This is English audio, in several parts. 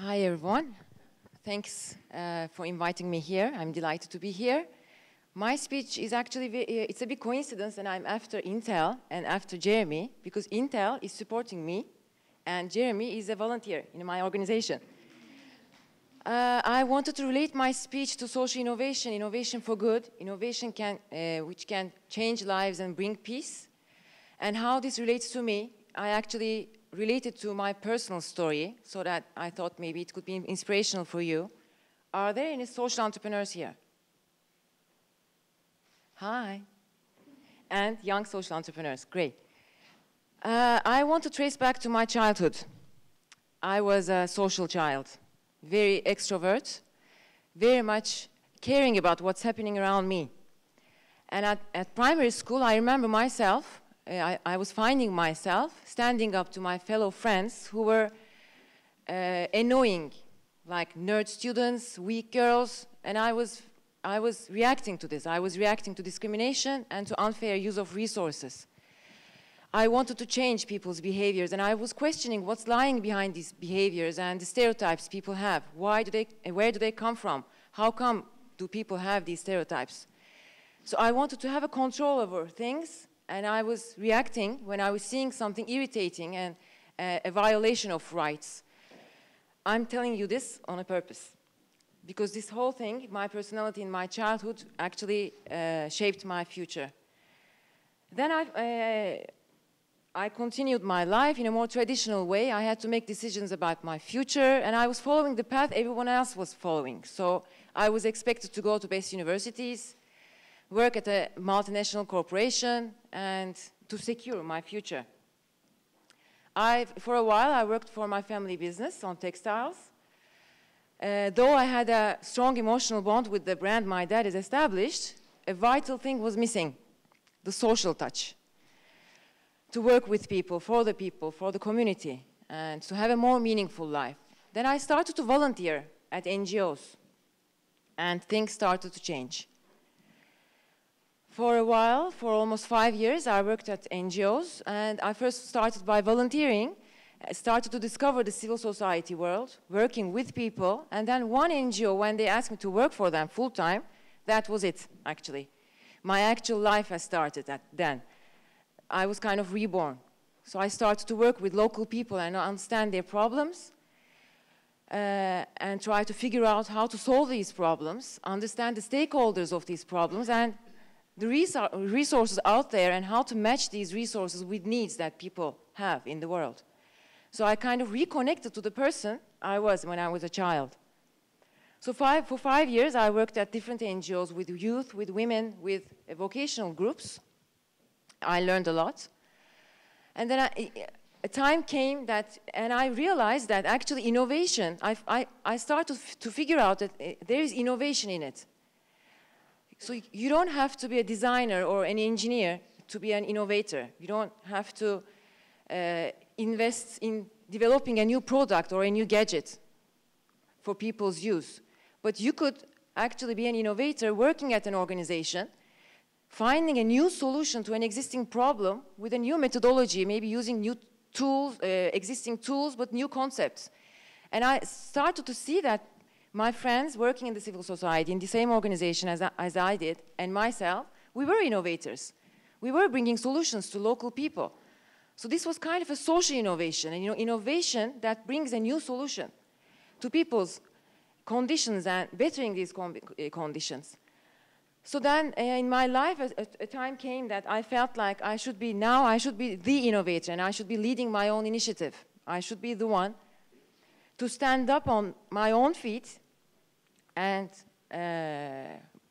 Hi, everyone. Thanks for inviting me here. I'm delighted to be here. My speech is actually, it's a big coincidence, and I'm after Intel and after Jeremy, because Intel is supporting me, and Jeremy is a volunteer in my organization. I wanted to relate my speech to social innovation, innovation for good, innovation which can change lives and bring peace. And how this relates to me, I actually related to my personal story, so that I thought maybe it could be inspirational for you. Are there any social entrepreneurs here? Hi. And young social entrepreneurs, great. I want to trace back to my childhood. I was a social child, very extrovert, very much caring about what's happening around me. And at primary school, I remember myself, I was finding myself standing up to my fellow friends who were annoying, like nerd students, weak girls, and I was reacting to this. I was reacting to discrimination and to unfair use of resources. I wanted to change people's behaviors, and I was questioning what's lying behind these behaviors and the stereotypes people have. Where do they come from? How come do people have these stereotypes? So I wanted to have a control over things, and I was reacting when I was seeing something irritating and a violation of rights. I'm telling you this on a purpose, because this whole thing, my personality in my childhood, actually shaped my future. Then I continued my life in a more traditional way. I had to make decisions about my future, and I was following the path everyone else was following. So I was expected to go to best universities, work at a multinational corporation, and to secure my future. For a while, I worked for my family business on textiles. Though I had a strong emotional bond with the brand my dad has established, a vital thing was missing, the social touch. To work with people, for the community, and to have a more meaningful life. Then I started to volunteer at NGOs, and things started to change. For a while, for almost 5 years, I worked at NGOs, and I first started by volunteering. I started to discover the civil society world, working with people, and then one NGO, when they asked me to work for them full-time, that was it, actually. My actual life has started then. I was kind of reborn. So I started to work with local people and understand their problems, and try to figure out how to solve these problems, understand the stakeholders of these problems, and the resources out there, and how to match these resources with needs that people have in the world. So I kind of reconnected to the person I was when I was a child. So for 5 years, I worked at different NGOs with youth, with women, with vocational groups. I learned a lot. And then a time came and I realized that actually innovation, I started to figure out that there is innovation in it. So you don't have to be a designer or an engineer to be an innovator. You don't have to invest in developing a new product or a new gadget for people's use. But you could actually be an innovator working at an organization, finding a new solution to an existing problem with a new methodology, maybe using new tools, existing tools, but new concepts. And I started to see that my friends working in the civil society, in the same organization as I did, and myself, we were innovators. We were bringing solutions to local people. So this was kind of a social innovation, and innovation that brings a new solution to people's conditions and bettering these conditions. So then in my life, a time came that I felt like I should be the innovator, and I should be leading my own initiative. I should be the one to stand up on my own feet and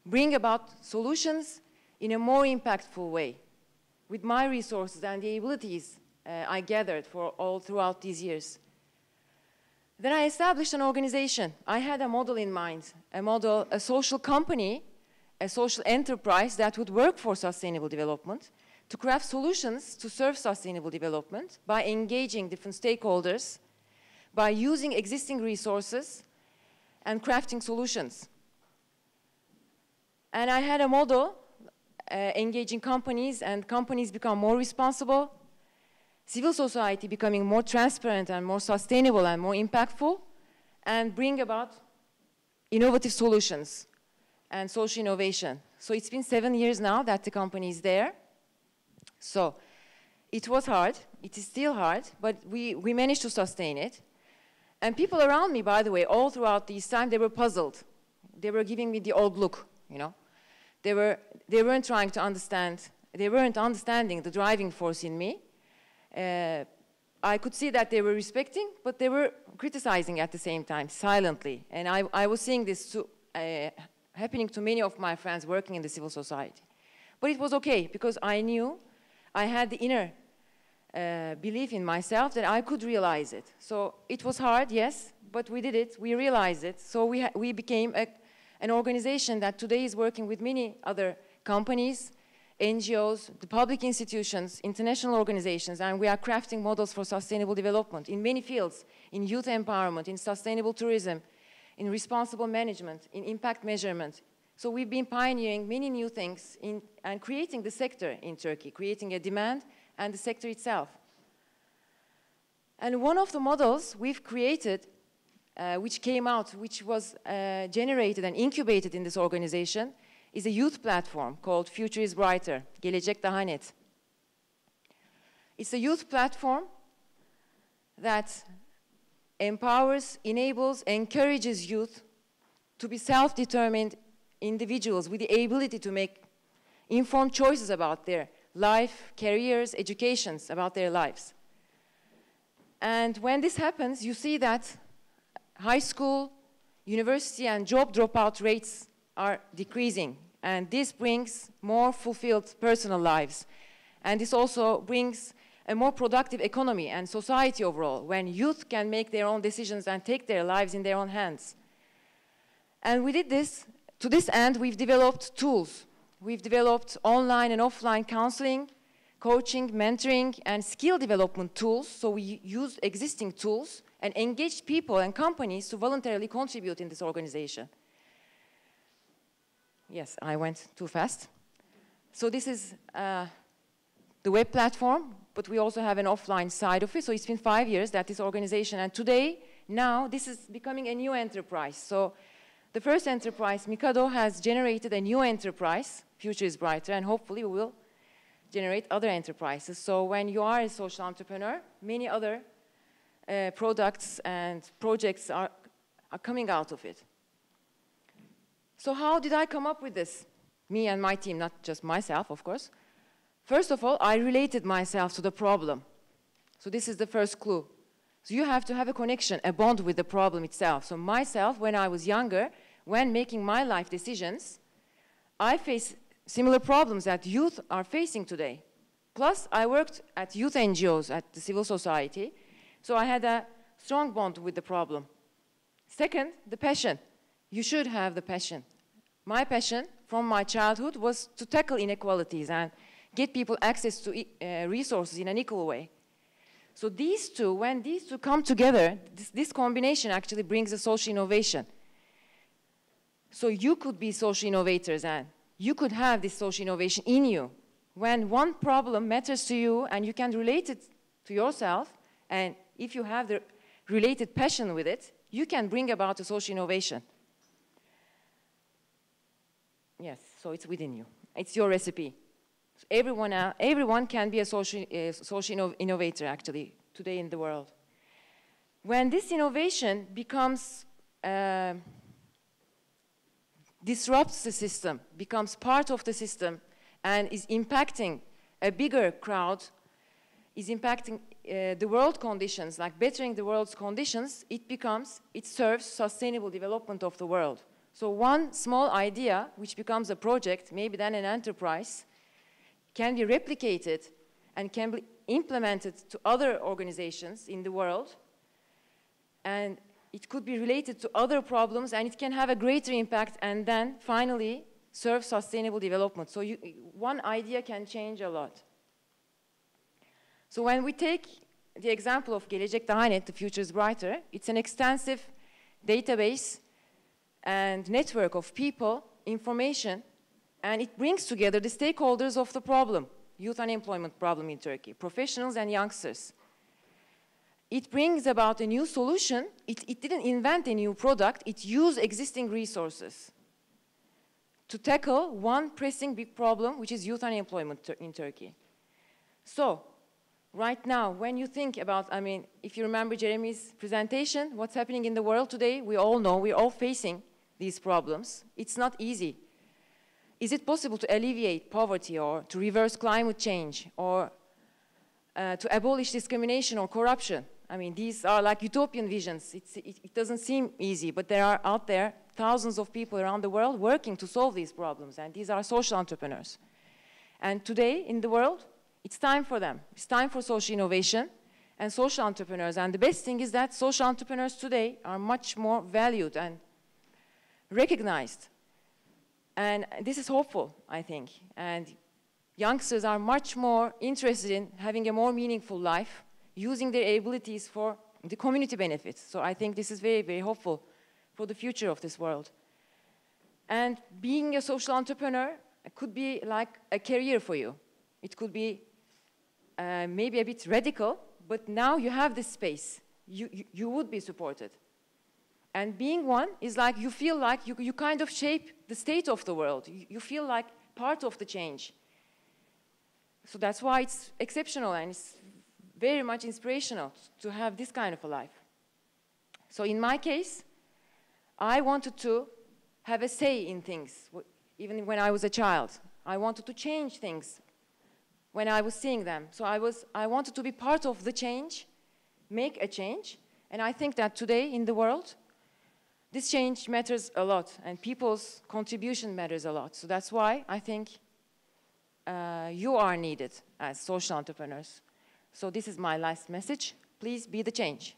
bring about solutions in a more impactful way with my resources and the abilities I gathered throughout these years. Then I established an organization. I had a model in mind, a social company, a social enterprise that would work for sustainable development, to craft solutions to serve sustainable development by engaging different stakeholders, by using existing resources and crafting solutions. And I had a model engaging companies, and companies become more responsible, civil society becoming more transparent and more sustainable and more impactful, and bring about innovative solutions and social innovation. So it's been 7 years now that the company is there. So it was hard, it is still hard, but we managed to sustain it. And people around me, by the way, all throughout this time, they were puzzled. They were giving me the old look, you know. They weren't trying to understand, they weren't understanding the driving force in me. I could see that they were respecting, but they were criticizing at the same time, silently. And I was seeing this happening to many of my friends working in the civil society. But it was okay, because I knew I had the inner belief in myself that I could realize it. So it was hard, yes, but we did it, we realized it. So we became an organization that today is working with many other companies, NGOs, the public institutions, international organizations, and we are crafting models for sustainable development in many fields, in youth empowerment, in sustainable tourism, in responsible management, in impact measurement. So we've been pioneering many new things and creating the sector in Turkey, creating a demand and the sector itself. And one of the models we've created, which came out, which was generated and incubated in this organization, is a youth platform called Future is Brighter, Gelecek Daha Net. It's a youth platform that empowers, enables, encourages youth to be self-determined individuals with the ability to make informed choices about their life, careers, educations, about their lives. And when this happens, you see that high school, university, and job dropout rates are decreasing. And this brings more fulfilled personal lives. And this also brings a more productive economy and society overall, when youth can make their own decisions and take their lives in their own hands. And we did this. To this end, we've developed tools. We've developed online and offline counseling, coaching, mentoring, and skill development tools. So we used existing tools and engaged people and companies to voluntarily contribute in this organization. Yes, I went too fast. So this is the web platform, but we also have an offline side of it. So it's been 5 years that this organization, and today, now, this is becoming a new enterprise. So the first enterprise, Mikado, has generated a new enterprise, Future is Brighter, and hopefully we will generate other enterprises. So when you are a social entrepreneur, many other products and projects are coming out of it. So how did I come up with this? Me and my team, not just myself, of course. First of all, I related myself to the problem. So this is the first clue. So you have to have a connection, a bond with the problem itself. So myself, when I was younger, when making my life decisions, I faced similar problems that youth are facing today. Plus, I worked at youth NGOs, at the civil society, so I had a strong bond with the problem. Second, the passion. You should have the passion. My passion from my childhood was to tackle inequalities and get people access to resources in an equal way. So these two, when these two come together, this combination actually brings a social innovation. So you could be social innovators and you could have this social innovation in you. When one problem matters to you and you can relate it to yourself, and if you have the related passion with it, you can bring about a social innovation. Yes, so it's within you. It's your recipe. So everyone can be a social innovator, actually, today in the world. When this innovation becomes, disrupts the system, becomes part of the system, and is impacting a bigger crowd, is impacting the world conditions, like bettering the world's conditions, it serves sustainable development of the world. So one small idea, which becomes a project, maybe then an enterprise, can be replicated and can be implemented to other organizations in the world, and it could be related to other problems, and it can have a greater impact, and then finally serve sustainable development. So one idea can change a lot. So when we take the example of Gelecek Daha Net, the Future is Brighter, it's an extensive database and network of people, information, and it brings together the stakeholders of the problem, youth unemployment problem in Turkey, professionals and youngsters. it brings about a new solution. It didn't invent a new product. It used existing resources to tackle one pressing big problem, which is youth unemployment in Turkey. So, right now, when you think about, I mean, if you remember Jeremy's presentation, what's happening in the world today, we all know, we're all facing these problems. It's not easy. Is it possible to alleviate poverty or to reverse climate change or to abolish discrimination or corruption? I mean, these are like utopian visions. It doesn't seem easy, but there are out there thousands of people around the world working to solve these problems, and these are social entrepreneurs. And today in the world, it's time for them. It's time for social innovation and social entrepreneurs. And the best thing is that social entrepreneurs today are much more valued and recognized. And this is hopeful, I think. And youngsters are much more interested in having a more meaningful life, using their abilities for the community benefits. So I think this is very, very hopeful for the future of this world. And being a social entrepreneur could be like a career for you. It could be maybe a bit radical, but now you have this space. You would be supported. And being one is like you feel like you kind of shape the state of the world. You feel like part of the change. So that's why it's exceptional and it's very much inspirational to have this kind of a life. So in my case, I wanted to have a say in things, even when I was a child. I wanted to change things when I was seeing them. So I wanted to be part of the change, make a change, and I think that today in the world, this change matters a lot, and people's contribution matters a lot. So that's why I think you are needed as social entrepreneurs. So this is my last message. Please be the change.